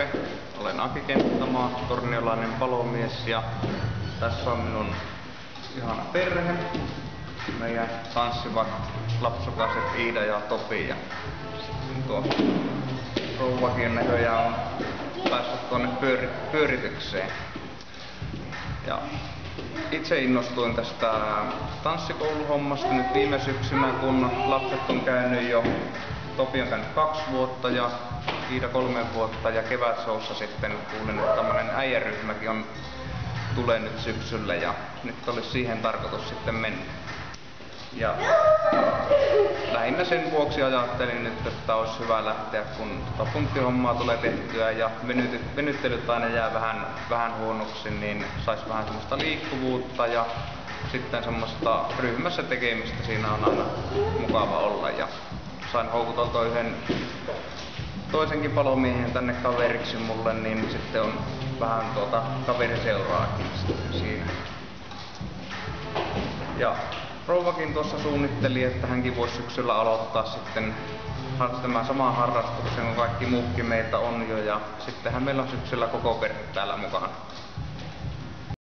terve! Olen Aki Kenttämaa, torniolainen palomies, ja tässä on minun ihana perhe. Meidän tanssivat lapsukaset Iida ja Topi, ja sitten tuo rouvakin näköjään on päässyt tuonne pyöritykseen. Ja itse innostuin tästä tanssikouluhommasta nyt viime syksynä, kun lapset on käynyt jo, Topi on käynyt 2 vuotta ja Iida 3 vuotta, ja kevätshowssa sitten kuulin, että tämmönen äijäryhmäkin tulee nyt syksyllä, ja nyt olisi siihen tarkoitus sitten mennä. Ja lähinnä sen vuoksi ajattelin nyt, että olisi hyvä lähteä, kun punktihommaa tulee tehtyä ja venyttelyt aina jää vähän huonoksi, niin saisi vähän semmoista liikkuvuutta ja sitten semmoista ryhmässä tekemistä siinä on aina mukava olla. Ja sain houkuteltua yhden toisenkin palomiehen tänne kaveriksi mulle, niin sitten on vähän kaveriseuraakin siinä. Ja rouvakin tuossa suunnitteli, että hänkin voisi syksyllä aloittaa sitten tämän saman harrastuksen, kun kaikki muukin meitä on jo, ja sittenhän meillä on syksyllä koko perhe täällä mukana.